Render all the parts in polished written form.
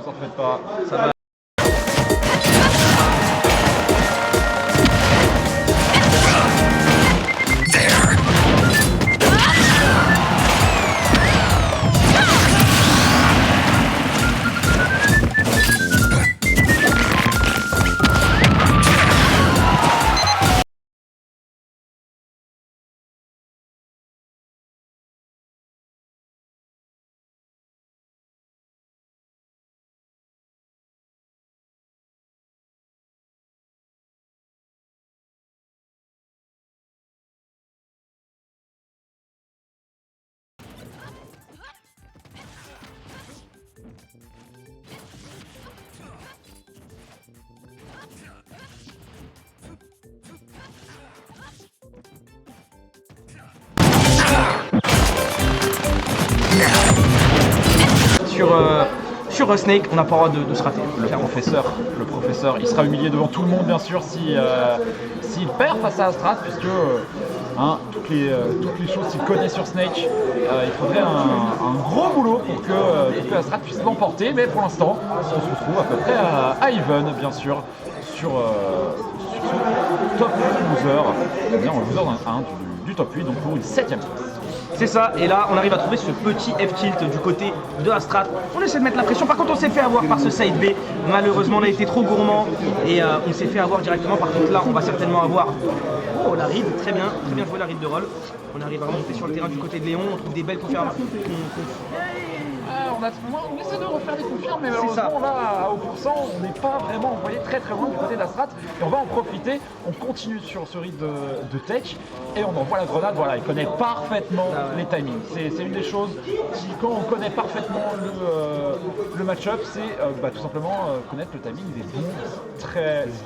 S'en faites pas, ça va. Sur Snake, on n'a pas le droit de se rater. Le professeur, il sera humilié devant tout le monde bien sûr s'il perd face à Astrat, puisque toutes les choses qu'il connaît sur Snake, il faudrait un gros boulot pour que Astrat puisse l'emporter, mais pour l'instant on se retrouve à peu près à Even bien sûr sur ce top loser, bien en loser 1 du top 8, donc pour une 7ème place. C'est ça, et là on arrive à trouver ce petit F-tilt du côté de Astrat. On essaie de mettre la pression, par contre on s'est fait avoir par ce side B. Malheureusement on a été trop gourmand et on s'est fait avoir directement. Par contre là on va certainement avoir la read, très bien joué la read de roll. On arrive à remonter sur le terrain du côté de Léon, on trouve des belles confirmations. On essaie de refaire des confirmes, mais malheureusement là, à haut pourcent, on n'est pas vraiment envoyé très loin du côté de la strat. Et on va en profiter, on continue sur ce rythme de tech et on envoie la grenade. Voilà, il connaît parfaitement les timings. C'est une des choses qui, quand on connaît parfaitement le match-up, c'est tout simplement connaître le timing des bombes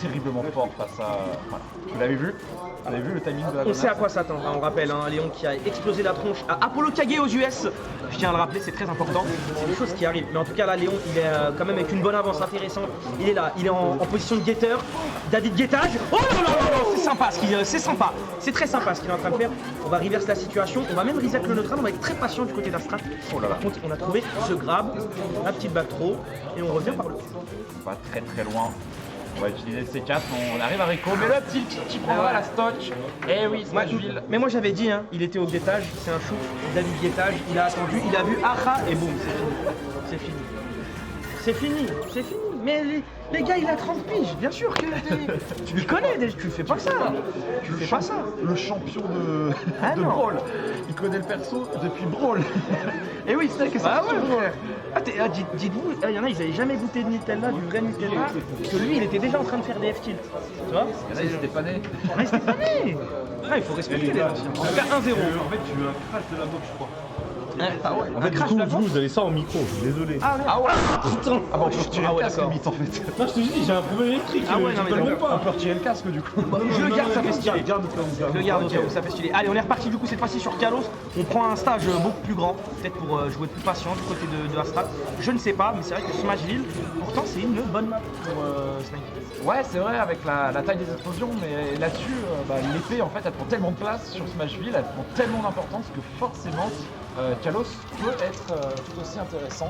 terriblement fort face à... Voilà. Vous l'avez vu? Vous avez vu le timing de la grenade? On sait à quoi s'attendre, on rappelle, Léon qui a explosé la tronche à Apollo Kage aux US. Je tiens à le rappeler, c'est très important. C'est des choses qui arrivent. Mais en tout cas, là, Léon, il est quand même avec une bonne avance intéressante. Il est là, il est en position de guetteur. David Guettage. Oh là là là, c'est sympa, c'est sympa. C'est très sympa ce qu'il est en train de faire. On va reverse la situation. On va même reset le neutral. On va être très patient du côté d'Astrat. Oh là là. Par contre, on a trouvé ce grab, la petite back throw, et on revient par le dessus. On va très loin. On va utiliser le C4, on arrive à Rico, mais le petit qui prendra la stock. Eh oui, Smashville. Mais moi j'avais dit, il était au guettage, c'est un chou. David Guettage, il a attendu, il a vu Aha et boum, c'est fini. C'est fini. Mais les gars, il a 30 piges, bien sûr que tu le connais, tu fais pas ça. Tu fais pas ça. Le champion de Brawl. Il connaît le perso depuis Brawl. Et oui, c'est que ça. Dites-vous, il y en a, ils n'avaient jamais goûté de Nutella, du vrai Nutella, parce que lui, il était déjà en train de faire des F-tilt. Tu vois? Il y en a, ils étaient pas nés. Ils étaient pas nés. Il faut respecter les gens. En tout cas, 1-0. En fait, tu veux un crash de la boxe, je crois. En fait, du coup, vous avez ça en micro, je suis désolé. Ah ouais, putain. Ah bon, on peut retirer le casque d'accord. limite en fait. Non, je te dis, j'ai un problème électrique. Ah ouais, non, mais même pas. On peut retirer le casque du coup. Je le garde, ça fait stylé. Garde Je le garde au cas où, ça fait stylé. Allez, on est reparti du coup cette fois-ci sur Kalos. On prend un stage beaucoup plus grand, peut-être pour jouer plus patient du côté de Astrat. Je ne sais pas, mais c'est vrai que Smashville, pourtant c'est une bonne map pour Snake. Ouais, c'est vrai, avec la taille des explosions, mais là-dessus, l'épée en fait elle prend tellement de place sur Smashville, elle prend tellement d'importance que forcément Kalos peut être tout aussi intéressant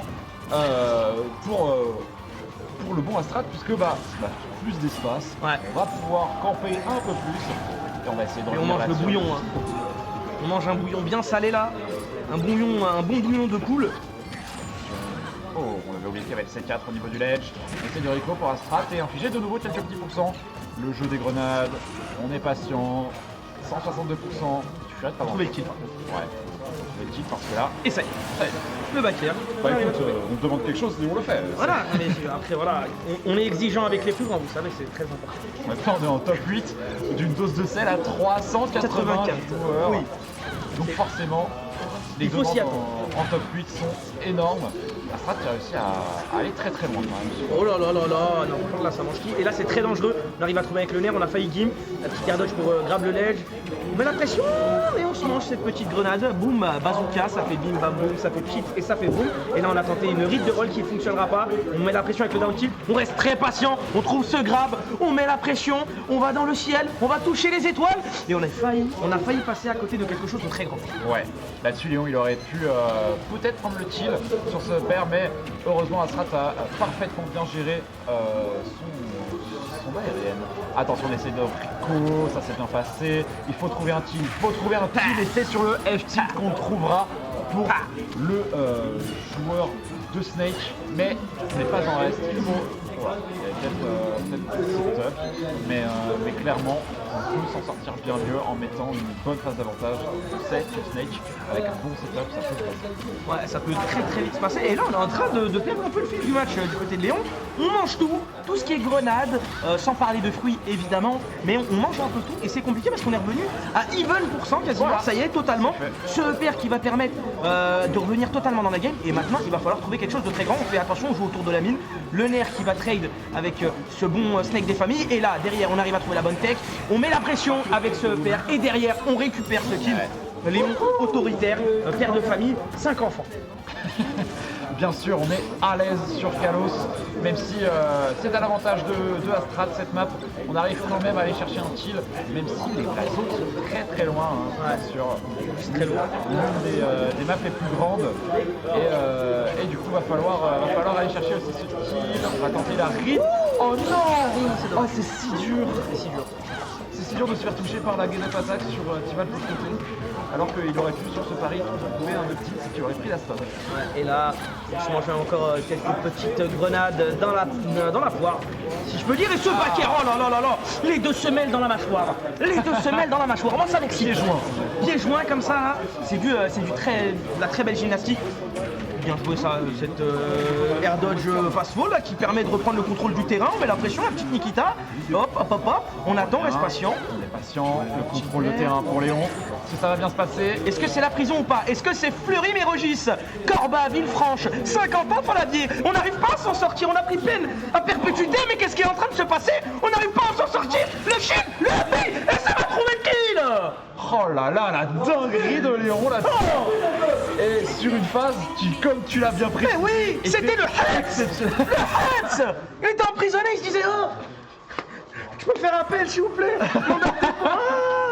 pour le bon Astrat, puisque plus d'espace, Ouais. on va pouvoir camper un peu plus et on va essayer de Et on revenir mange le là-dessus. bouillon. On mange un bouillon bien salé là, un bon bouillon de poule. Oh, on avait oublié qu'il y avait le C4 au niveau du ledge. Essai du Rico pour Astrat et infliger de nouveau quelques petits pourcents. Le jeu des grenades, on est patient. 162%. Tu fais pas Trouver le kill. Ouais. Trouver le kill parce que là. Et ça y est. Le back air. Bah écoute, on te demande quelque chose, on le fait. Voilà, mais après voilà, on est exigeant avec les plus grands, vous savez, c'est très important. Maintenant on est en top 8 d'une dose de sel à 384 joueurs. Oui. Donc forcément, les Il faut s'y demandes attendre. en top 8 sont énormes. La strat qui a réussi à aller très très loin quand même. Oh là là là là, non, là ça mange qui. Et là c'est très dangereux, on arrive à trouver avec le nerf, on a failli gim, la petite air dodge pour grab le ledge. On met la pression, mais on se mange cette petite grenade, boum, bazooka, ça fait bim bam boum, ça fait pchit et ça fait boum. Et là on a tenté une ride de roll qui ne fonctionnera pas, on met la pression avec le down tilt, on reste très patient, on trouve ce grab, on met la pression, on va dans le ciel, on va toucher les étoiles, et on a failli passer à côté de quelque chose de très grand. Ouais, là-dessus Léon il aurait pu peut-être prendre le kill sur ce pair, mais heureusement Astrat a parfaitement bien géré son aérienne. Attention, on essaie d'Obrico, ça s'est bien passé. Il faut trouver un kill, et c'est sur le F-tilt qu'on trouvera pour le joueur de Snake, mais on n'est pas en reste. Il faut. Voilà, il y a peut-être setup, mais clairement, on peut s'en sortir bien mieux en mettant une bonne phase d'avantage. On sait que Snake, avec un bon setup, ça peut se passer. Ouais, ça peut très très vite se passer. Et là, on est en train de perdre un peu le fil du match du côté de Léon. On mange tout ce qui est grenade, sans parler de fruits évidemment, mais on mange un peu tout et c'est compliqué parce qu'on est revenu à even % quasiment. Voilà. Ça y est, totalement. Ce pair qui va permettre de revenir totalement dans la game. Et maintenant, il va falloir trouver quelque chose de très grand. On fait attention, on joue autour de la mine. Le nerf qui va trade avec ce bon Snake des familles. Et là, derrière, on arrive à trouver la bonne tech. On met la pression avec ce pair et derrière, on récupère ce kill. Léon, autoritaire, père de famille, 5 enfants. Bien sûr, on est à l'aise sur Kalos, même si c'est à l'avantage de Astrat cette map. On arrive quand même à aller chercher un kill, même si les plateaux sont très très loin, hein, bien sûr. C'est très loin. L'une des maps les plus grandes. Et du coup, va falloir aller chercher aussi ce kill. On va tenter la ride. Oh non! Oh, c'est si dur! C'est si dur. C'est si dur de se faire toucher par la game up attack sur Tival pour côté. Alors qu'il aurait pu sur ce pari trouver un petit qui aurait pris la stun. Ouais, et là, on se mangeait encore quelques petites grenades dans la poire, si je peux dire. Et ce backer, oh là là là là, les deux semelles dans la mâchoire. Les deux semelles dans la mâchoire. Moi, ça m'excite. Pieds joints comme ça, là. C'est de la très belle gymnastique. Bien joué ça, cette air dodge fast-fall là qui permet de reprendre le contrôle du terrain. On met la pression, la petite Nikita. Hop, hop, hop, hop. On attend, reste patient. On est patient, le contrôle de terrain pour Léon. Est-ce que ça va bien se passer? Est-ce que c'est la prison ou pas? Est-ce que c'est Fleury-Mérogis, Corba, Villefranche, 50 ans Falavier? On n'arrive pas à s'en sortir, on a pris peine à perpétuité, mais qu'est-ce qui est en train de se passer? On n'arrive pas à s'en sortir. Le chien, le FP, et ça va trouver le kill. Oh là là, la dinguerie de Léon là. Et sur une phase qui, comme tu l'as bien pris. Mais oui, c'était le Hetz. Le Hetz. Il était emprisonné, il se disait oh, je peux faire appel s'il vous plaît. Ah,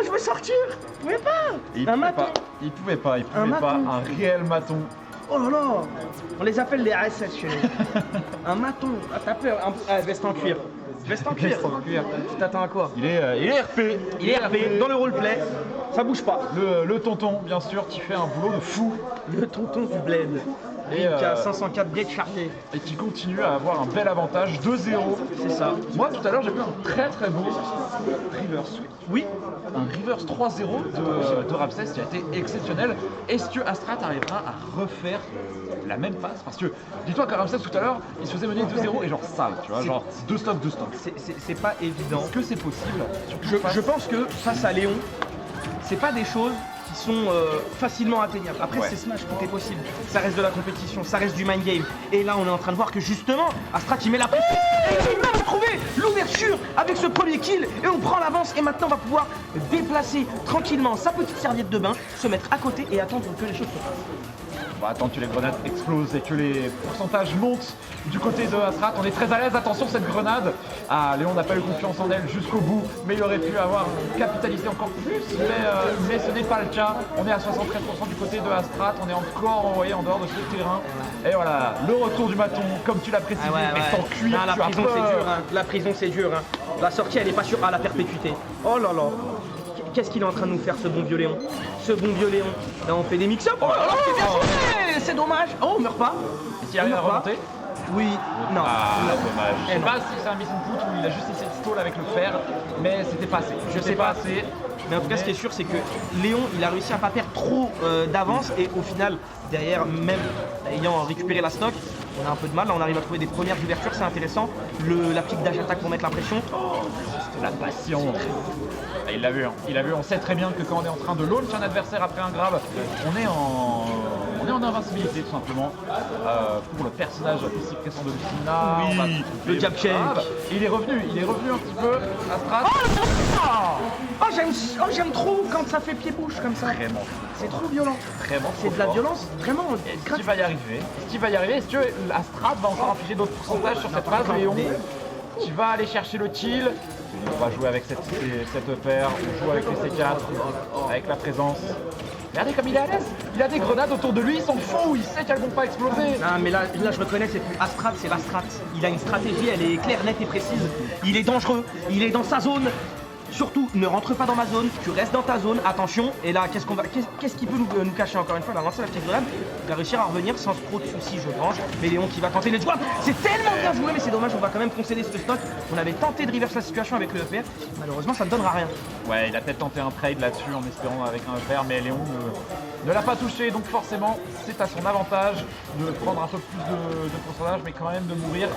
je vais sortir. Vous pouvez pas. Il Un pouvait maton. pas, il pouvait pas, maton. un réel maton. Oh là là. On les appelle les ASS chez nous. Un maton. Ah, t'as peur. Veste en cuir. Veste en cuir. Veste en cuir. Tu t'attends à quoi? Il est RP. Il est RP dans le roleplay. Ça bouge pas. Le tonton, bien sûr, qui fait un boulot de fou. Le tonton du bled. Et, Qui a 504 bleds chargés. et qui continue à avoir un bel avantage, 2-0. C'est ça. Moi, tout à l'heure, j'ai vu un très très beau reverse. Oui. Un reverse 3-0 de Ramsès qui a été exceptionnel. Est-ce que Astrat arrivera à refaire la même passe? Parce que, dis-toi qu'à Ramsès tout à l'heure, il se faisait mener 2-0 et genre sale, tu vois, genre 2 stocks. C'est pas évident. Est-ce que c'est possible? Surtout Je pense que face à Léon, c'est pas des choses qui sont facilement atteignables. Après, Ouais. c'est Smash, tout est possible. Ça reste de la compétition, ça reste du mind game. Et là, on est en train de voir que justement, Astrat il met la pression. Et il a même trouvé l'ouverture avec ce premier kill. Et on prend l'avance. Et maintenant, on va pouvoir déplacer tranquillement sa petite serviette de bain, se mettre à côté et attendre que les choses se passent. On va attendre que les grenades explosent et que les pourcentages montent du côté de Astrat. On est très à l'aise, attention cette grenade. Ah, Léon n'a pas eu confiance en elle jusqu'au bout, mais il aurait pu avoir capitalisé encore plus, mais ce n'est pas le cas. On est à 73% du côté de Astrat, on est encore envoyé en dehors de ce terrain. Et voilà, le retour du bâton, comme tu l'as précisé, reste en cuir. Non, la tu as prison peur. c'est dur, hein. La prison c'est dur. Hein. La sortie elle est pas sûre à la perpétuité. Oh là là. Qu'est-ce qu'il est en train de nous faire ce bon vieux Léon? Ce bon vieux Léon. Là on fait des mix-up. Oh là là, c'est bien joué. C'est dommage. Oh on meurt pas. Est-ce qu'il arrive à remonter? Oui. Non. Ah, dommage. Je sais non. pas si c'est un miss input ou il a juste essayé de stall avec le fer, mais c'était pas assez. Je sais pas. assez. Mais en tout cas, ce qui est sûr, c'est que Léon, il a réussi à pas perdre trop d'avance et au final, derrière, même ayant récupéré la stock, on a un peu de mal. Là, on arrive à trouver des premières ouvertures, c'est intéressant. La pique d'âge attaque pour mettre la pression. C'était la passion. Et il l'a vu, hein. Il a vu. On sait très bien que quand on est en train de launch un adversaire après un grab, on est en invincibilité tout simplement. Pour le personnage aussi pressant de Lucina. Oui, le jab check. Il est revenu un petit peu. Astral. J'aime trop quand ça fait pied-bouche comme ça. Vraiment. C'est trop violent. Vraiment. C'est de la violence, vraiment. Est-ce qu'il va y arriver? Est-ce que Astral va encore afficher d'autres pourcentages sur cette phase, Léon? Tu vas aller chercher le kill. On va jouer avec cette paire, on joue avec les C4, avec la présence. Regardez comme il est à l'aise. Il a des grenades autour de lui, il s'en fout, il sait qu'elles vont pas exploser. Ah mais là je reconnais, c'est Astral, c'est la strat. Il a une stratégie, elle est claire, nette et précise. Il est dangereux, il est dans sa zone. Surtout, ne rentre pas dans ma zone, tu restes dans ta zone, attention. Et là, qu'est-ce qu'il peut nous cacher encore une fois? Il a lancé la petite grenade, il va réussir à revenir sans trop de soucis, je pense. Mais Léon qui va tenter les jouables, c'est tellement bien joué, mais c'est dommage, on va quand même concéder ce stock. On avait tenté de reverse la situation avec le EPR, malheureusement ça ne donnera rien. Ouais, il a peut-être tenté un trade là-dessus en espérant avec un EPR, mais Léon ne l'a pas touché, donc forcément c'est à son avantage de prendre un peu plus de pourcentage, mais quand même de mourir.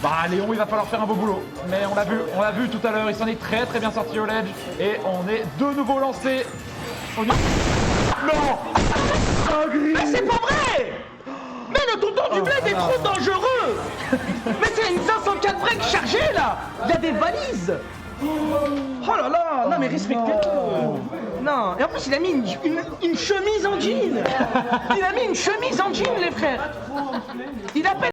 Bah Léon, il va falloir faire un beau boulot, mais on l'a vu tout à l'heure, il s'en est très bien sorti au ledge et on est de nouveau lancé. Non. Mais c'est pas vrai! Mais le tonton du bled est trop dangereux! Mais c'est une 504 break chargée là! Il y a des valises! Oh là là! Non mais respectez-le! Non, et en plus il a mis une chemise en jean! Il a mis une chemise en jean les frères! Il appelle